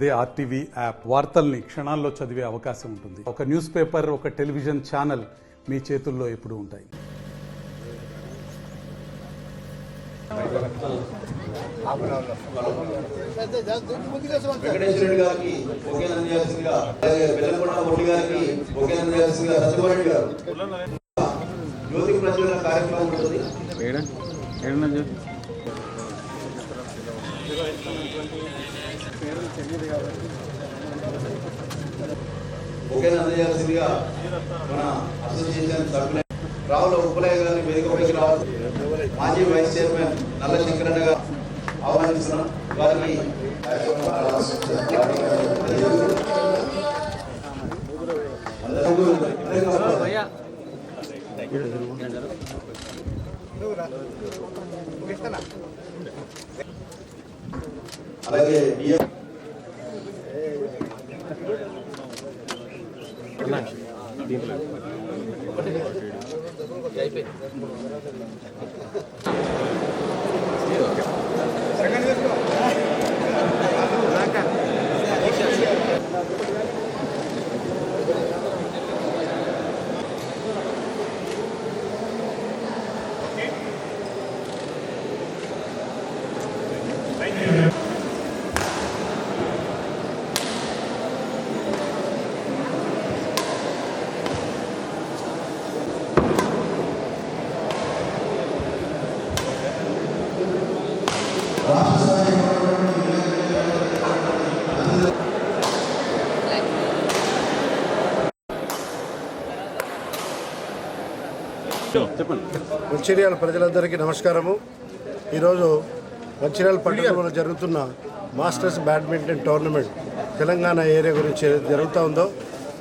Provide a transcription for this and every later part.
అదే RTV app వార్తల్ని క్షణాల్లో చదివే అవకాశం ఉంటుంది. ఒక న్యూస్ పేపర్, ఒక టెలివిజన్ ఛానల్ మీ చేతుల్లో ఎప్పుడూ ఉంటాయి. వెంకటేశ్వర గారికి ఒకే నందియాల్సిందిగా, బెల్లంకొండ మొండి గారికి ఒకే నందియాల్సిందిగా, సత్యవాణి గారు జ్యోతి ప్రజ్వలన కార్యక్రమం ఉంటుంది. ఒకే నందియాల్సిందిగా మన అసోసియేషన్ సభ్యులు రావుల ఉపలయ్య గారిని వేదికపైకి రావాలి. మాజీ వైస్ చైర్మన్ నల్ల శంకరన్న గారు ఆహ్వానిస్తున్నాం. వారికి అలాగే మంచిర్యాల ప్రజలందరికీ నమస్కారము. ఈరోజు మంచిర్యాల పట్టణంలో జరుగుతున్న masters badminton tournament Telangana area గురించి జరుగుతూ ఉందో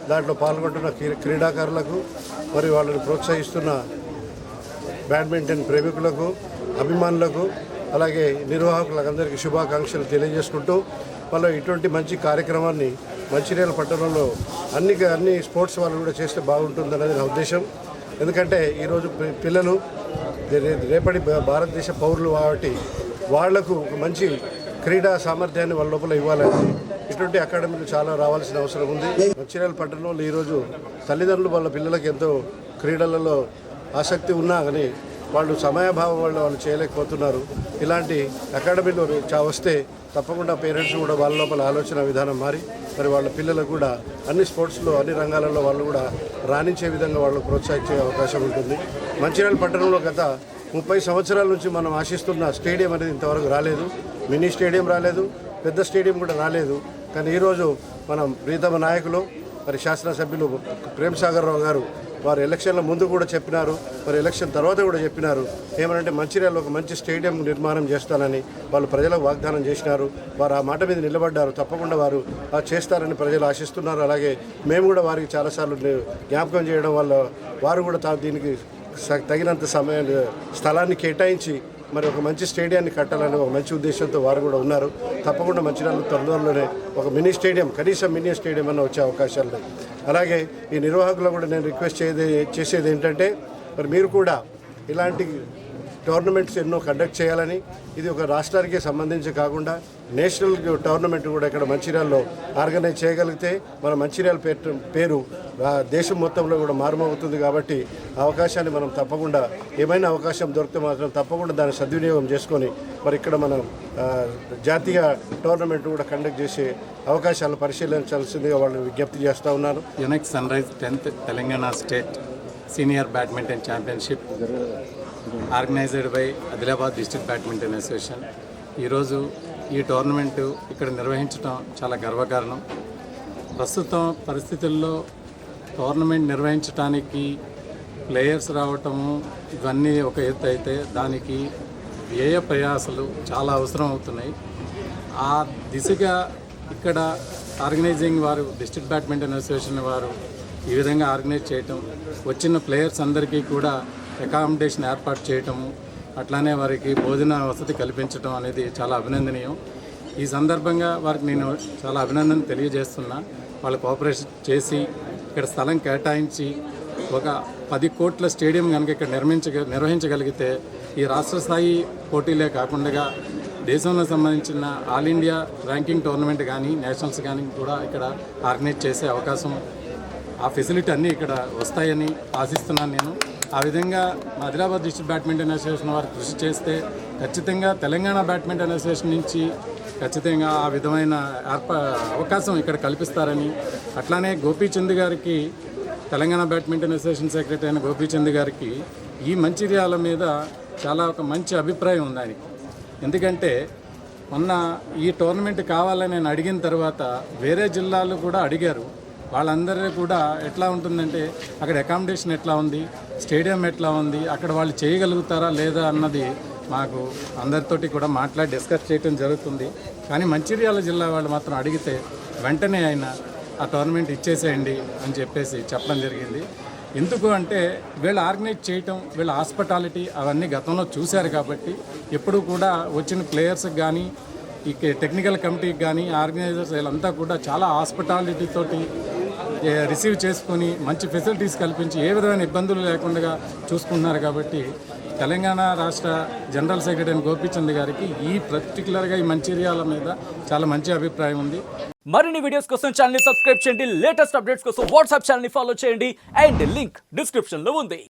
దాంట్లో పాల్గొంటున్న క్రీడాకారులకు మరియు వాళ్ళని ప్రోత్సహిస్తున్న బ్యాడ్మింటన్ ప్రేమికులకు, అభిమానులకు, అలాగే నిర్వాహకులకు అందరికీ శుభాకాంక్షలు తెలియజేసుకుంటూ వాళ్ళు ఇటువంటి మంచి కార్యక్రమాన్ని మంచిర్యాల పట్టణంలో అన్ని స్పోర్ట్స్ వాళ్ళు కూడా చేస్తే బాగుంటుందన్నది నా ఉద్దేశం. ఎందుకంటే ఈరోజు పిల్లలు రేపటి భారతదేశ పౌరులు కాబట్టి వాళ్లకు ఒక మంచి క్రీడా సామర్థ్యాన్ని వాళ్ళ లోపల ఇవ్వాలని ఇటువంటి అకాడమీలు చాలా రావాల్సిన అవసరం ఉంది. మంచిర్యాల పట్టణంలో ఈరోజు తల్లిదండ్రులు వాళ్ళ పిల్లలకు ఎంతో క్రీడలలో ఆసక్తి ఉన్నా కానీ వాళ్ళు సమయాభావం వల్ల వాళ్ళు చేయలేకపోతున్నారు. ఇలాంటి అకాడమీలు వస్తే తప్పకుండా పేరెంట్స్ కూడా వాళ్ళ లోపల ఆలోచన విధానం మారి మరి వాళ్ళ పిల్లలకు కూడా అన్ని స్పోర్ట్స్లో అన్ని రంగాలలో వాళ్ళు కూడా రాణించే విధంగా వాళ్ళు ప్రోత్సహించే అవకాశం ఉంటుంది. మంచిర్యాల పట్టణంలో గత 30 సంవత్సరాల నుంచి మనం ఆశిస్తున్న స్టేడియం అనేది ఇంతవరకు రాలేదు. మినీ స్టేడియం రాలేదు, పెద్ద స్టేడియం కూడా రాలేదు. కానీ ఈరోజు మనం ప్రీతమ నాయకులు మరి శాసనసభ్యులు ప్రేమ్సాగర్ రావు గారు వారు ఎలక్షన్ల ముందు కూడా చెప్పినారు, మరి ఎలక్షన్ తర్వాత కూడా చెప్పినారు. ఏమనంటే మంచిర్యాలలో ఒక మంచి స్టేడియం నిర్మాణం చేస్తానని వాళ్ళు ప్రజలకు వాగ్దానం చేసినారు. వారు ఆ మాట మీద నిలబడ్డారు. తప్పకుండా వారు చేస్తారని ప్రజలు ఆశిస్తున్నారు. అలాగే మేము కూడా వారికి చాలాసార్లు జ్ఞాపకం చేయడం వల్ల వారు కూడా దీనికి తగినంత స్థలాన్ని కేటాయించి మరి ఒక మంచి స్టేడియాన్ని కట్టాలని ఒక మంచి ఉద్దేశంతో వారు కూడా ఉన్నారు. తప్పకుండా మంచిర్యాల తొందరలోనే ఒక మినీ స్టేడియం, కనీసం మినీ స్టేడియం అన్న వచ్చే అవకాశాలు ఉన్నాయి. అలాగే ఈ నిర్వాహకులు కూడా నేను రిక్వెస్ట్ చేసేది ఏంటంటే మరి మీరు కూడా ఇలాంటి టోర్నమెంట్స్ ఎన్నో కండక్ట్ చేయాలని, ఇది ఒక రాష్ట్రానికే సంబంధించి కాకుండా నేషనల్ టోర్నమెంట్ కూడా ఇక్కడ మంచిర్యాలలో ఆర్గనైజ్ చేయగలిగితే మన మంచిర్యాల పేరు దేశం మొత్తంలో కూడా మారుమవుతుంది. కాబట్టి అవకాశాన్ని మనం తప్పకుండా ఏమైనా అవకాశం దొరికితే మాత్రం తప్పకుండా దాన్ని సద్వినియోగం చేసుకొని మరి ఇక్కడ మనం జాతీయ టోర్నమెంట్ కూడా కండక్ట్ చేసే అవకాశాలను పరిశీలించాల్సిందిగా వాళ్ళు విజ్ఞప్తి చేస్తూ ఉన్నారు. Yonex Sunrise 10th Telangana state senior badminton championship organised by Adilabad district badminton association ఈరోజు ఈ టోర్నమెంటు ఇక్కడ నిర్వహించడం చాలా గర్వకారణం. ప్రస్తుతం పరిస్థితుల్లో టోర్నమెంట్ నిర్వహించడానికి ప్లేయర్స్ రావటము ఇవన్నీ ఒక ఎత్తు అయితే దానికి వ్యయ ప్రయాసాలు చాలా అవసరం అవుతున్నాయి. ఆ దిశగా ఇక్కడ ఆర్గనైజింగ్ వారు డిస్ట్రిక్ట్ బ్యాడ్మింటన్ అసోసియేషన్ వారు ఈ విధంగా ఆర్గనైజ్ చేయటం, వచ్చిన ప్లేయర్స్ అందరికీ కూడా అకామిడేషన్ ఏర్పాటు చేయటము, అట్లానే వారికి భోజన వసతి కల్పించడం అనేది చాలా అభినందనీయం. ఈ సందర్భంగా వారికి నేను చాలా అభినందన తెలియజేస్తున్నా. వాళ్ళు కోఆపరేషన్ చేసి ఇక్కడ స్థలం కేటాయించి ఒక 10 కోట్ల స్టేడియం కనుక ఇక్కడ నిర్వహించగలిగితే ఈ రాష్ట్ర స్థాయి పోటీలే కాకుండా దేశంలో సంబంధించిన ఆల్ ఇండియా ర్యాంకింగ్ టోర్నమెంట్ కానీ నేషనల్స్ కానీ కూడా ఇక్కడ ఆర్గనైజ్ చేసే అవకాశం, ఆ ఫెసిలిటీ అన్నీ ఇక్కడ వస్తాయని ఆశిస్తున్నాను నేను. ఆ విధంగా ఆదిలాబాద్ డిస్ట్రిక్ట్ బ్యాడ్మింటన్ అసోసియేషన్ వారు కృషి చేస్తే ఖచ్చితంగా తెలంగాణ బ్యాడ్మింటన్ అసోసియేషన్ నుంచి ఖచ్చితంగా ఆ విధమైన అవకాశం ఇక్కడ కల్పిస్తారని, అట్లానే గోపీచంద్ గారికి, తెలంగాణ బ్యాడ్మింటన్ అసోసియేషన్ సెక్రటరీ అయిన గోపీచంద్ గారికి ఈ మంచిర్యాల మీద చాలా ఒక మంచి అభిప్రాయం ఉంది ఆయనకి. ఎందుకంటే మొన్న ఈ టోర్నమెంట్ కావాలని నేను అడిగిన తర్వాత వేరే జిల్లాలు కూడా అడిగారు. వాళ్ళందరూ కూడా ఎట్లా ఉంటుందంటే అక్కడ అకామిడేషన్ ఎట్లా ఉంది, స్టేడియం ఎట్లా ఉంది, అక్కడ వాళ్ళు చేయగలుగుతారా లేదా అన్నది మాకు అందరితోటి కూడా మాట్లాడి డిస్కస్ చేయడం జరుగుతుంది. కానీ మంచిర్యాల జిల్లా వాళ్ళు మాత్రం అడిగితే వెంటనే ఆయన ఆ టోర్నమెంట్ ఇచ్చేసేయండి అని చెప్పేసి చెప్పడం జరిగింది. ఎందుకు అంటే వీళ్ళు ఆర్గనైజ్ చేయటం, వీళ్ళ హాస్పిటాలిటీ అవన్నీ గతంలో చూశారు కాబట్టి ఎప్పుడు కూడా వచ్చిన ప్లేయర్స్కి కానీ ఈ టెక్నికల్ కమిటీకి కానీ ఆర్గనైజర్స్ వీళ్ళంతా కూడా చాలా హాస్పిటాలిటీ తోటి రిసీవ్ చేసుకొని మంచి ఫెసిలిటీస్ కల్పించి ఏ విధమైన ఇబ్బందులు లేకుండా చూసుకుంటున్నారు. కాబట్టి తెలంగాణ రాష్ట్ర జనరల్ సెక్రటరీ గోపీచంద్ గారికి ఈ పర్టికులర్గా ఈ మంచిర్యాల మీద చాలా మంచి అభిప్రాయం ఉంది. మరిన్ని వీడియోస్ కోసం ఛానల్ ని సబ్స్క్రైబ్ చేయండి, లేటెస్ట్ అప్డేట్స్ కోసం వాట్సాప్ ఛానల్ ని ఫాలో చేయండి అండ్ లింక్ డిస్క్రిప్షన్ లో ఉంది.